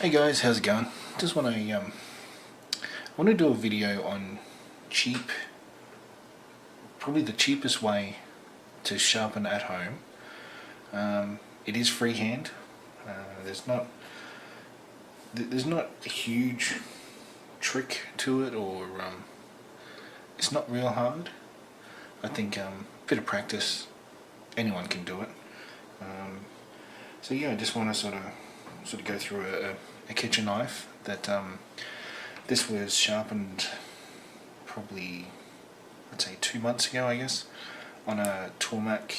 Hey guys, how's it going? Just want to do a video on probably the cheapest way to sharpen at home. It is freehand. There's not a huge trick to it, or it's not real hard. I think a bit of practice, anyone can do it. So yeah, I just want to sort of go through a kitchen knife that this was sharpened probably, I'd say 2 months ago, I guess, on a Tormac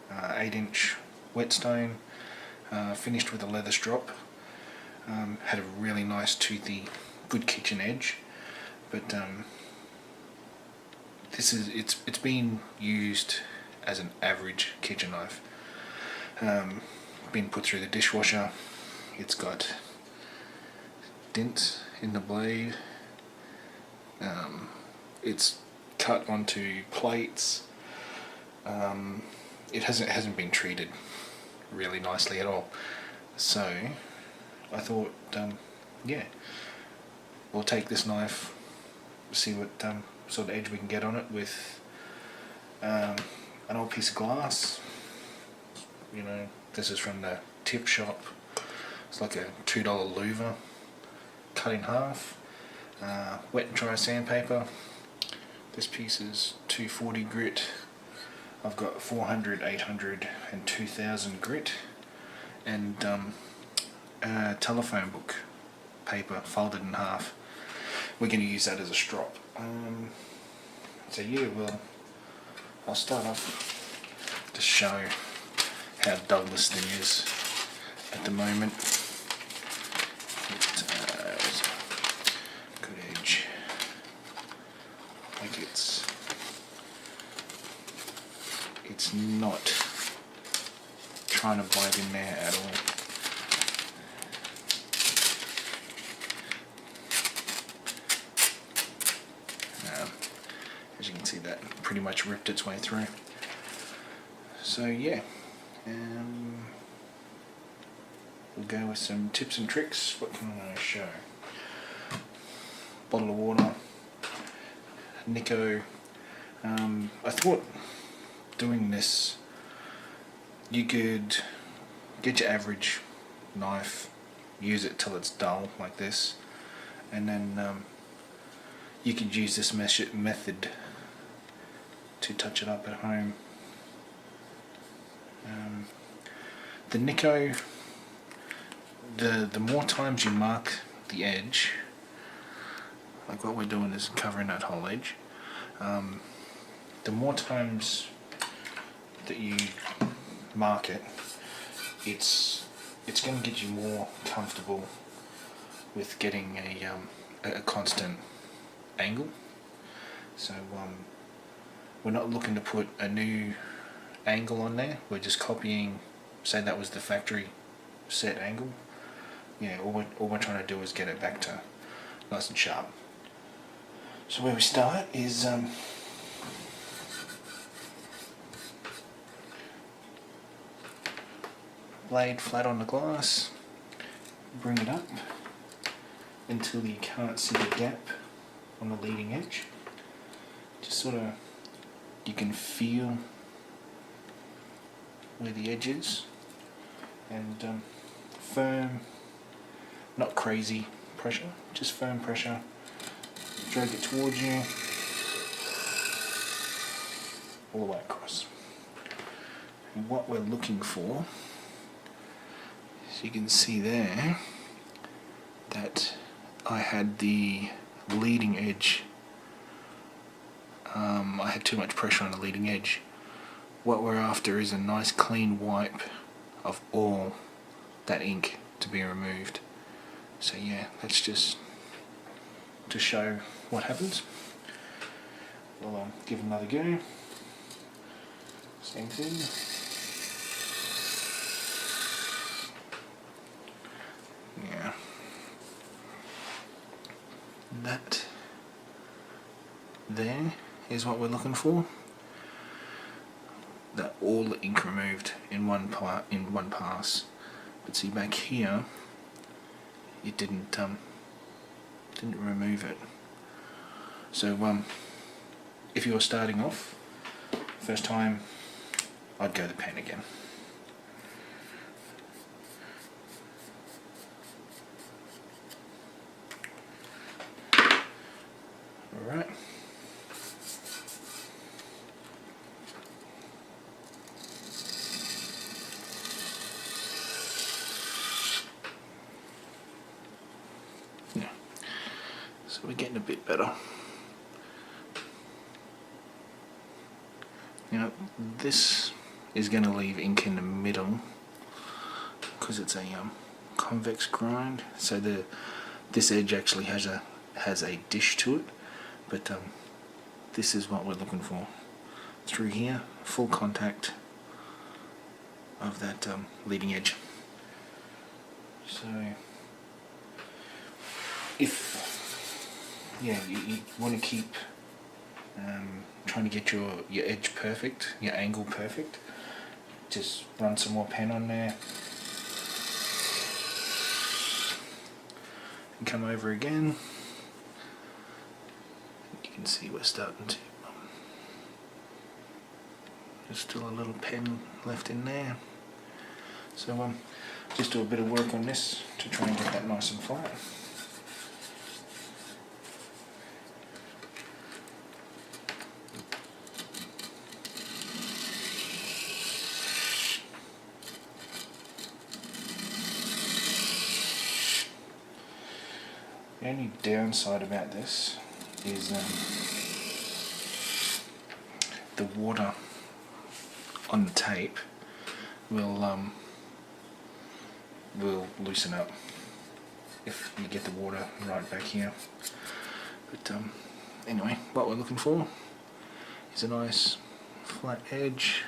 8-inch whetstone, finished with a leather strop. Had a really nice toothy, good kitchen edge, but it's been used as an average kitchen knife. Been put through the dishwasher. It's got dents in the blade. It's cut onto plates. It hasn't been treated really nicely at all. So I thought, yeah, we'll take this knife, see what sort of edge we can get on it with an old piece of glass. You know, this is from the tip shop. It's like a $2 louver, cut in half. Wet and dry sandpaper. This piece is 240 grit. I've got 400, 800 and 2000 grit, and telephone book paper folded in half. We're going to use that as a strop. So yeah, I'll start off to show how dull this thing is at the moment. Good edge. Like it's not trying to bite in there at all. As you can see, that pretty much ripped its way through. So yeah, we'll go with some tips and tricks. What can I show? Bottle of water, Nico. I thought doing this, you could get your average knife, use it till it's dull like this, and then you could use this method to touch it up at home. The Nico, the more times you mark the edge, like what we're doing is covering that whole edge, the more times that you mark it, it's going to get you more comfortable with getting a constant angle. So we're not looking to put a new angle on there, we're just copying, say that was the factory set angle. Yeah, all we're trying to do is get it back to nice and sharp. So where we start is blade flat on the glass, bring it up until you can't see the gap on the leading edge. Just sort of, you can feel where the edge is, and firm, not crazy pressure, just firm pressure. Drag it towards you all the way across. And what we're looking for, as you can see there, that I had the leading edge, I had too much pressure on the leading edge. What we're after is a nice clean wipe of all that ink to be removed. So yeah, that's just to show what happens. We'll give it another go. Same thing. Yeah. That there is what we're looking for. That all the ink removed in one pass. But see back here, it didn't remove it. So if you're starting off, first time, I'd go the pen again. Alright. Yeah. So we're getting a bit better. Now this is going to leave ink in the middle because it's a convex grind. So this edge actually has a dish to it, but this is what we're looking for through here. Full contact of that leading edge. So if you want to keep trying to get your edge perfect, your angle perfect, just run some more pen on there and come over again. You can see we're starting to, there's still a little pen left in there. So just do a bit of work on this to try and get that nice and flat. The only downside about this is the water on the tape will loosen up if you get the water right back here. But anyway, what we're looking for is a nice flat edge,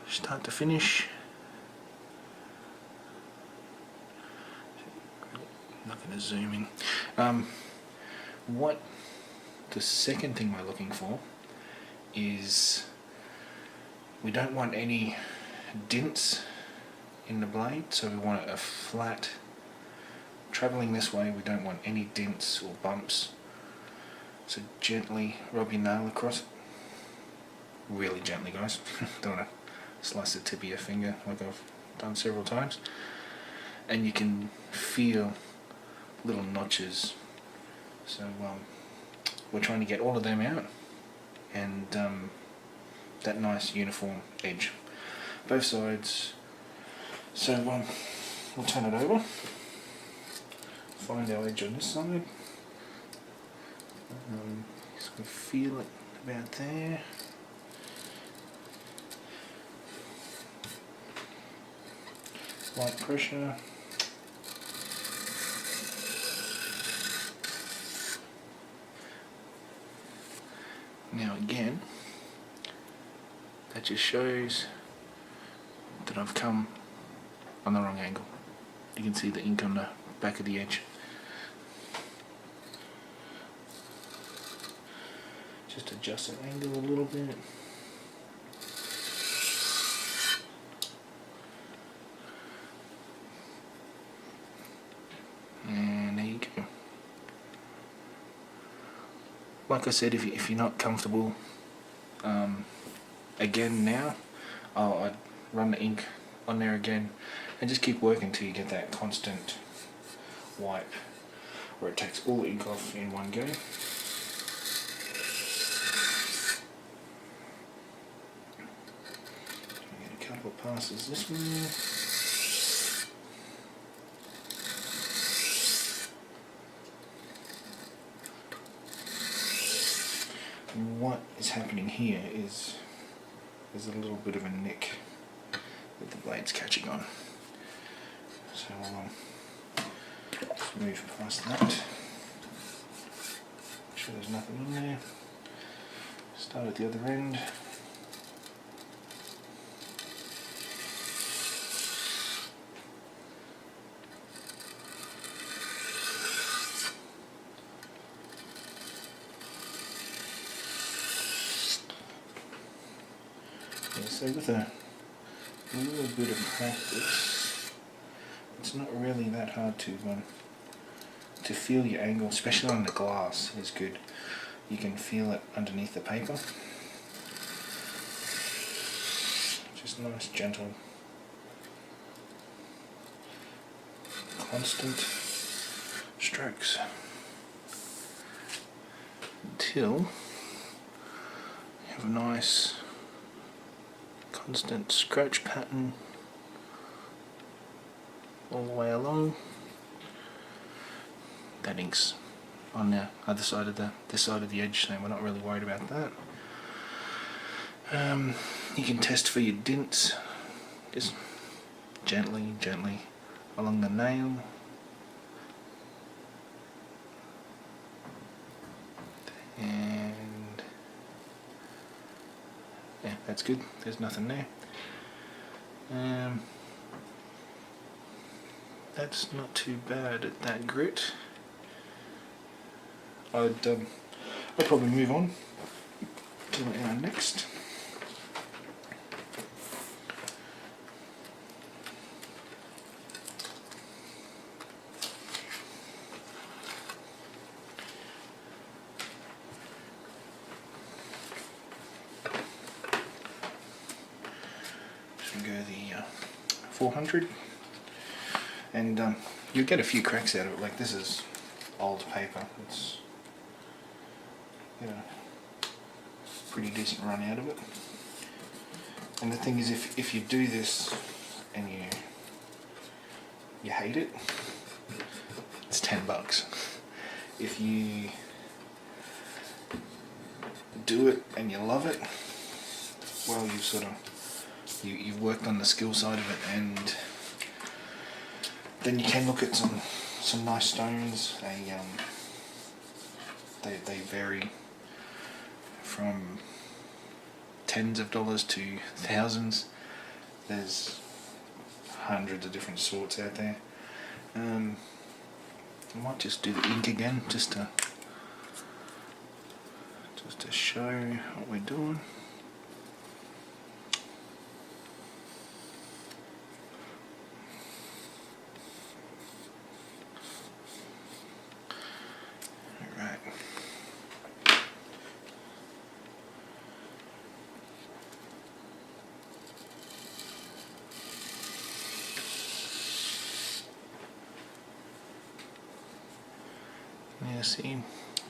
start to finish. Not going to zoom in. What the second thing we're looking for is we don't want any dents in the blade, so we want a flat. Travelling this way, we don't want any dents or bumps. So gently rub your nail across it. Really gently, guys. Don't want to slice the tip of your finger like I've done several times. And you can feel little notches. So we're trying to get all of them out and that nice uniform edge, both sides. So we'll turn it over, find our edge on this side, so we feel it about there. Light pressure. Now again, that just shows that I've come on the wrong angle. You can see the ink on the back of the edge. Just adjust that angle a little bit. And there you go. Like I said, if you're not comfortable, again now, I'd run the ink on there again and just keep working till you get that constant wipe where it takes all the ink off in one go. Get a couple of passes this way. What is happening here is there's a little bit of a nick that the blade's catching on. So let's move past that. Make sure there's nothing in there. Start at the other end. So with a little bit of practice, it's not really that hard to feel your angle, especially on the glass is good. You can feel it underneath the paper. Just nice, gentle, constant strokes until you have a nice constant scratch pattern all the way along. That ink's on the other side of this side of the edge, so we're not really worried about that. You can test for your dints, just gently along the nail. And yeah, that's good. There's nothing there. That's not too bad at that grit. I'd probably move on to our next. So we go the 400, and you'll get a few cracks out of it. Like, this is old paper. It's pretty decent run out of it. And the thing is, if you do this and you hate it, it's $10. If you do it and you love it, well, you've worked on the skill side of it, and then you can look at some nice stones. They vary from tens of dollars to thousands. There's hundreds of different sorts out there. I might just do the ink again, just to show what we're doing. Alright. Yeah, see,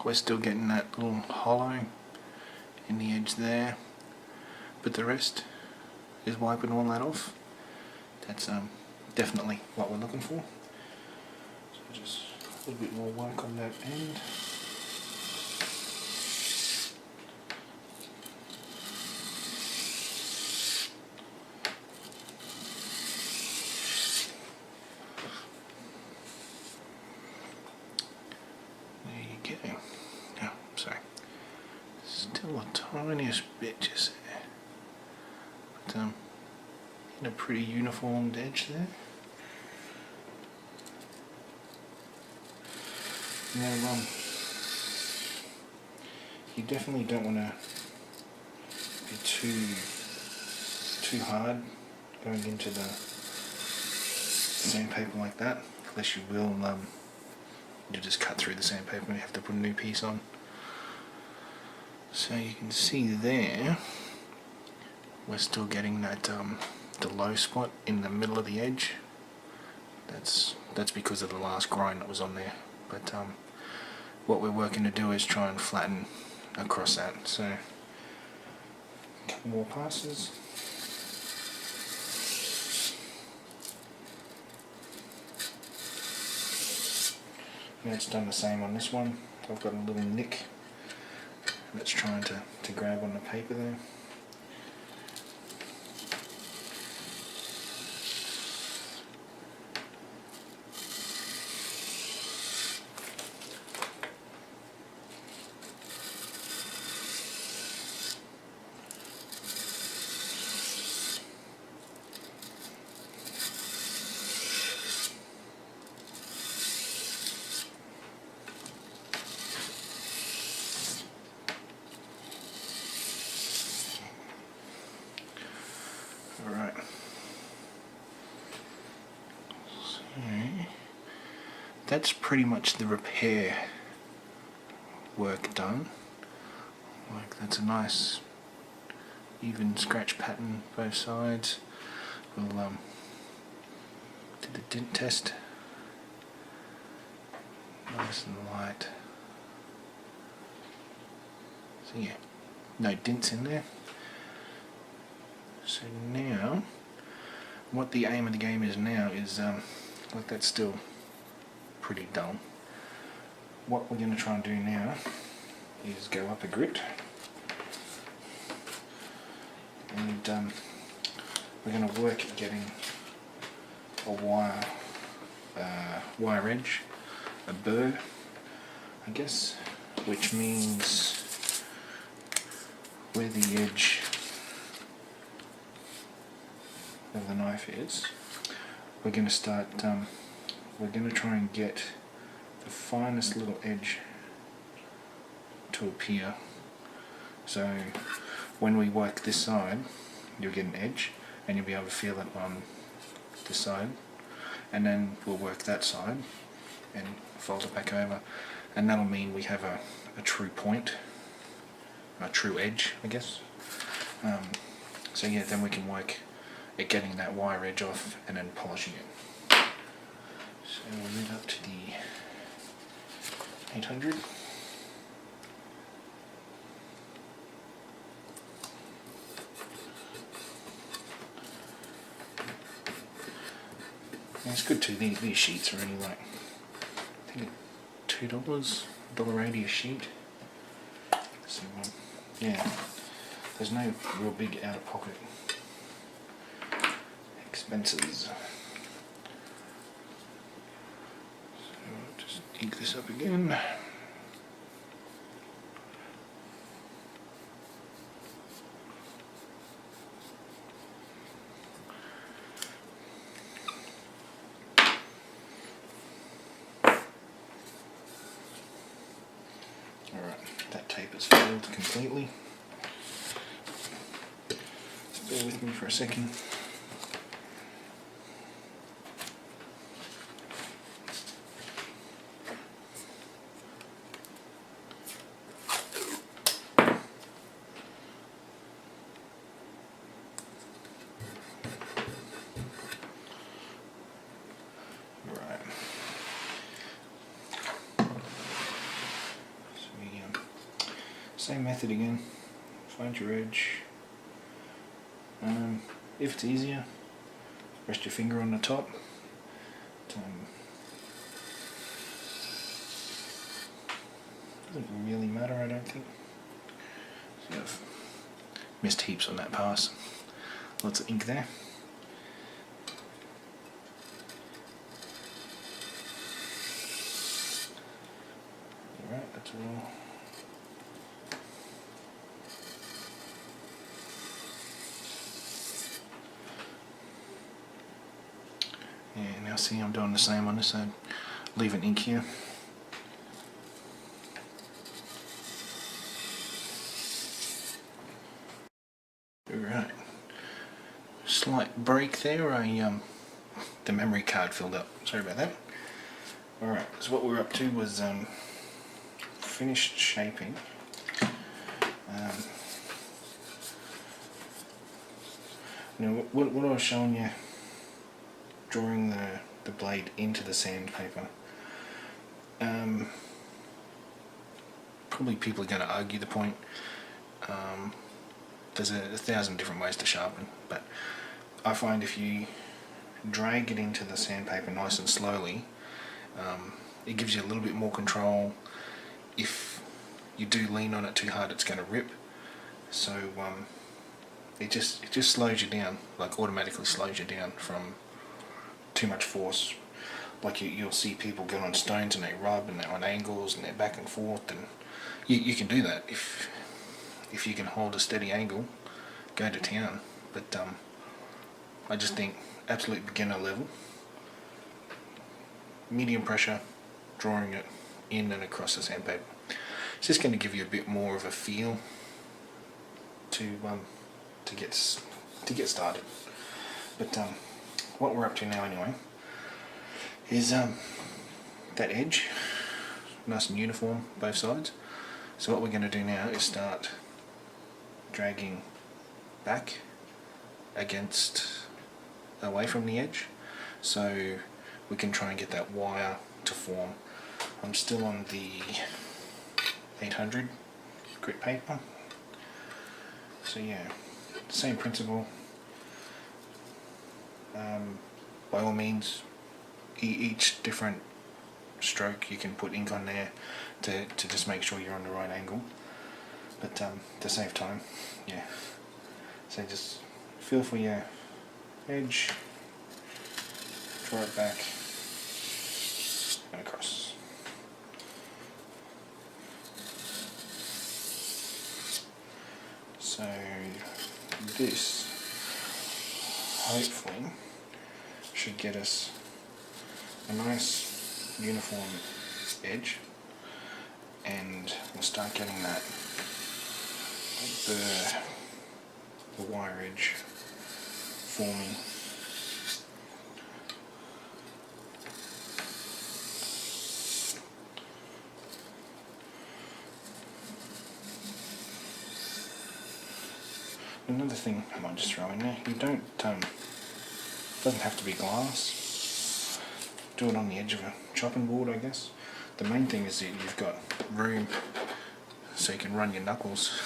we're still getting that little hollow in the edge there, but the rest is wiping all that off. That's definitely what we're looking for. So just a little bit more work on that end. Still a tiniest bit just there, but in a pretty uniformed edge there. Now you definitely don't want to be too hard going into the sandpaper like that, unless you will you just cut through the sandpaper and you have to put a new piece on. So you can see there, we're still getting that the low spot in the middle of the edge. That's because of the last grind that was on there. But what we're working to do is try and flatten across that. So a couple more passes. Now it's done the same on this one. I've got a little nick that's trying to grab on the paper there. that's pretty much the repair work done. Like, that's a nice even scratch pattern both sides. We'll do the dent test. Nice and light. So yeah, no dents in there. So now, what the aim of the game is now is, like, that's still pretty dull. What we're going to try and do now is go up a grit, and we're going to work at getting a wire edge, a burr, I guess, which means where the edge of the knife is, we're going to start, we're going to try and get the finest little edge to appear. So when we work this side, you'll get an edge and you'll be able to feel it on this side, and then we'll work that side and fold it back over, and that'll mean we have a true point, a true edge, I guess. So yeah, then we can work at getting that wire edge off and then polishing it. So we'll move up to the 800. And it's good too, these sheets are only like, I think $2, $1.80 a sheet. So yeah, there's no real big out of pocket expenses. So I'll just ink this up again. Alright, that tape is filled completely. Just bear with me for a second. Same method again, find your edge. If it's easier, rest your finger on the top. Doesn't really matter, I don't think. So I've missed heaps on that pass. Lots of ink there. Alright, that's all. Yeah, now see, I'm doing the same on this side. Leave an ink here. Right. Slight break there. The memory card filled up. Sorry about that. Alright, so what we were up to was finished shaping. What I was showing you, drawing the blade into the sandpaper, probably people are going to argue the point. There's a thousand different ways to sharpen, but I find if you drag it into the sandpaper nice and slowly, it gives you a little bit more control. If you do lean on it too hard, it's going to rip. So it just slows you down, like automatically slows you down from too much force. Like you'll see people get on stones and they rub and they're on angles and they're back and forth, and you can do that if you can hold a steady angle, go to town. But I just think absolute beginner level, medium pressure, drawing it in and across the sandpaper. It's just going to give you a bit more of a feel to get started. But what we're up to now anyway is that edge, nice and uniform both sides. So what we're going to do now is start dragging back against, away from the edge, so we can try and get that wire to form. I'm still on the 800 grit paper, so yeah, same principle. By all means, each different stroke you can put ink on there to just make sure you're on the right angle, but to save time, yeah, so just feel for your edge, draw it back and across. So this hopefully should get us a nice uniform edge, and we'll start getting that the wire edge forming. Another thing I might just throw in there, you don't, doesn't have to be glass. Do it on the edge of a chopping board, I guess. The main thing is that you've got room so you can run your knuckles.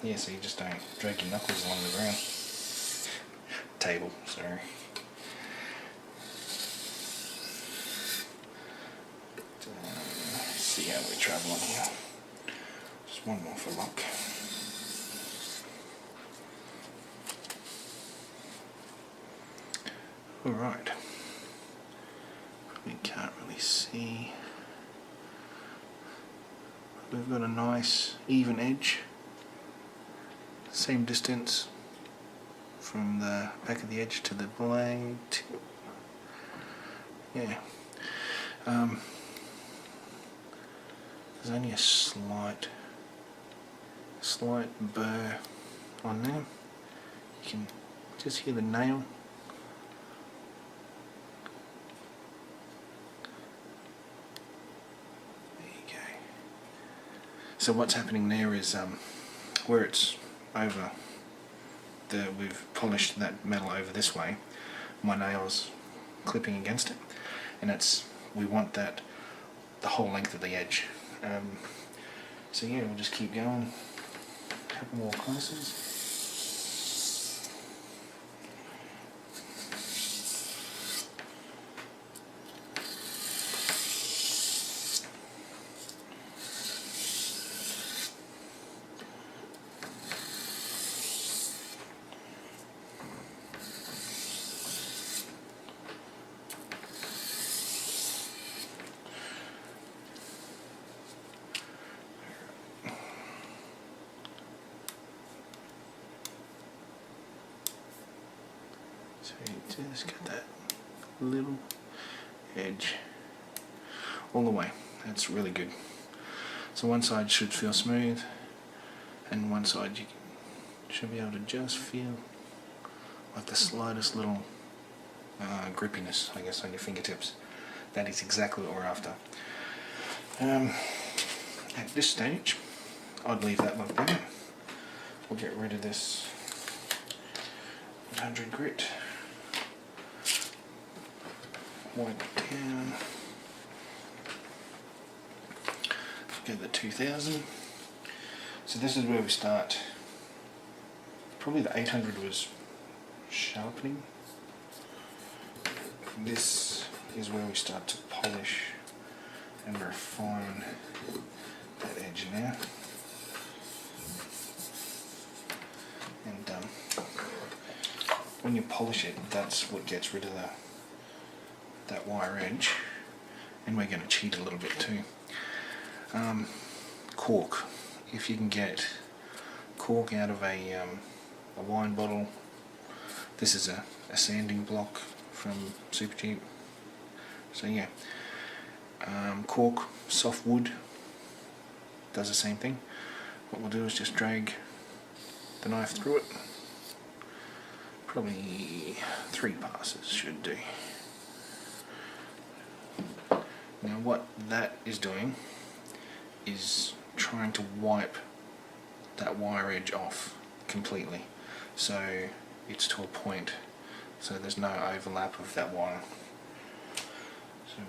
Yeah, so you just don't drag your knuckles along the ground. Table, sorry. Let's see how we travel on here. Just one more for luck. Alright, we can't really see. We've got a nice even edge, same distance from the back of the edge to the blade. Yeah, there's only a slight burr on there. You can just hear the nail. So what's happening there is where it's over, we've polished that metal over this way, my nail's clipping against it, and we want that the whole length of the edge. So yeah, we'll just keep going, a couple more classes. So you just get that little edge all the way. That's really good. So one side should feel smooth, and one side you should be able to just feel like the slightest little grippiness, I guess, on your fingertips. That is exactly what we're after. At this stage, I'd leave that like that. We'll get rid of this 100 grit. Wipe it down. Get the 2000. So this is where we start. Probably the 800 was sharpening. This is where we start to polish and refine that edge now. And when you polish it, that's what gets rid of that wire edge. And we're going to cheat a little bit too. Cork. If you can get cork out of a wine bottle. This is a sanding block from Super Cheap. So yeah, cork, soft wood does the same thing. What we'll do is just drag the knife through it. Probably 3 passes should do. what that is doing is trying to wipe that wire edge off completely, so it's to a point, so there's no overlap of that wire. So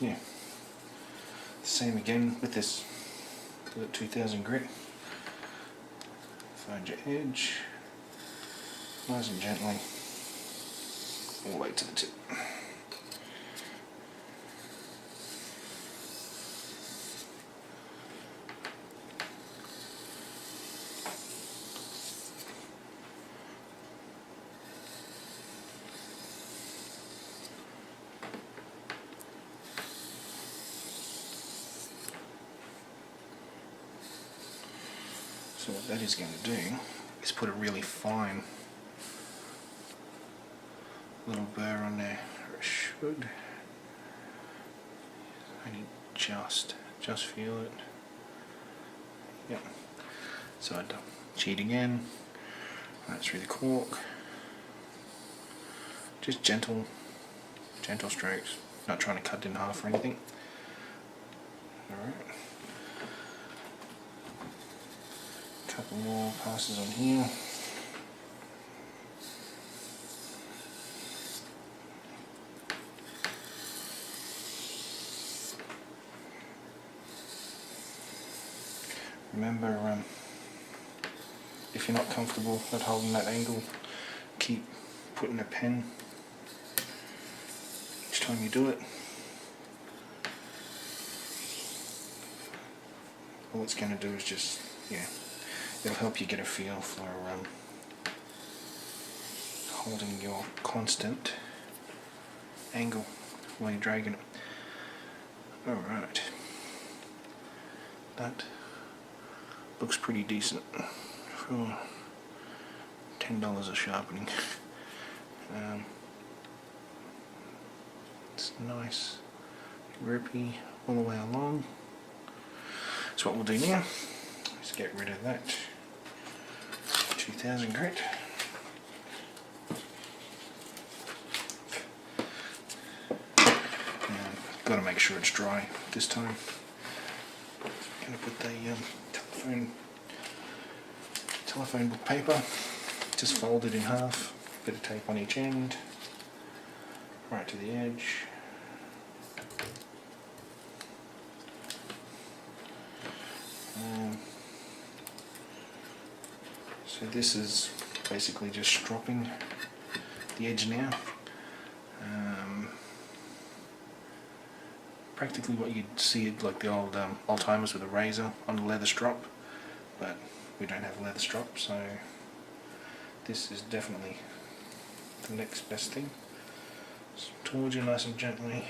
yeah, same again with this 2000 grit. Find your edge nice and gently all the way to the tip. So what that is going to do is put a really fine little burr on there, or it should. Only just feel it. Yep. So I'd cheat again, right through the cork. Just gentle strokes, not trying to cut it in half or anything. Alright. Couple more passes on here. Remember, if you're not comfortable at holding that angle, keep putting a pen each time you do it. All it's going to do is just, yeah, it'll help you get a feel for holding your constant angle while you're dragging it. Alright, that looks pretty decent for $10 of sharpening. It's nice, grippy all the way along. So what we'll do now is get rid of that 2000 grit. Got to make sure it's dry this time. Going to put the telephone book paper, just fold it in half, bit of tape on each end, right to the edge. So this is basically just stropping the edge now. Practically what you'd see like the old old timers with a razor on a leather strop, but we don't have a leather strop, so this is definitely the next best thing. Just towards you nice and gently.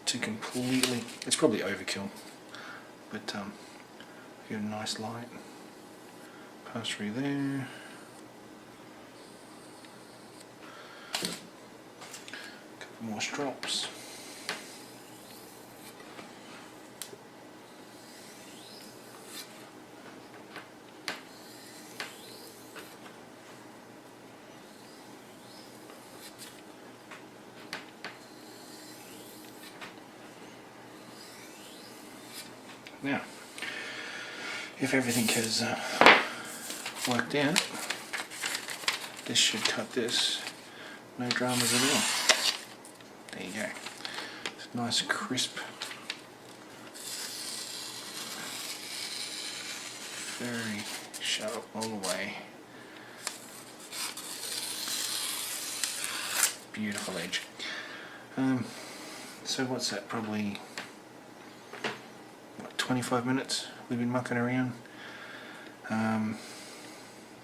To completely, it's probably overkill, but get a nice light pass through there. Couple more strops. Now, if everything has worked out, this should cut this, no dramas at all. There you go. It's nice crisp, very sharp all the way. Beautiful edge. So what's that, probably 25 minutes we've been mucking around.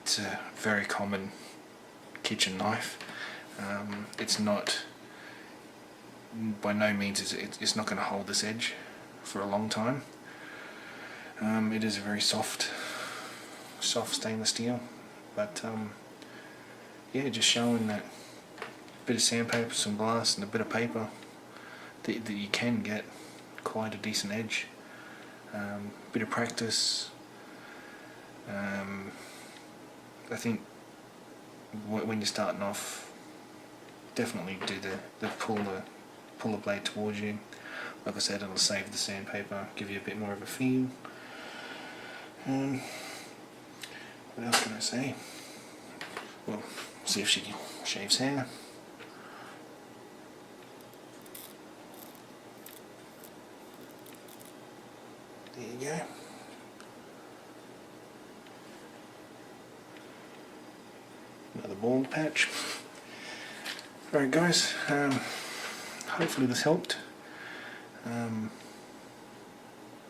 It's a very common kitchen knife. It's not, by no means it's not going to hold this edge for a long time. It is a very soft stainless steel, but yeah, just showing that bit of sandpaper, some glass and a bit of paper, that you can get quite a decent edge. Bit of practice. I think when you're starting off, definitely do the pull the blade towards you. Like I said, it'll save the sandpaper, give you a bit more of a feel. What else can I say? Well, see if she shaves hair. There you go. Another bald patch. Alright guys, hopefully this helped.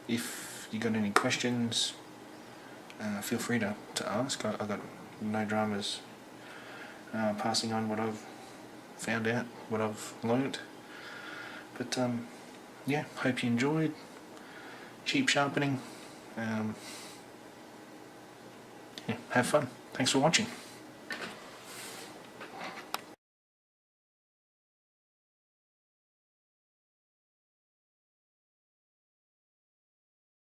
If you got any questions, feel free to ask. I've got no dramas passing on what I've found out, what I've learnt. But yeah, hope you enjoyed. Cheap sharpening. Yeah, have fun. Thanks for watching.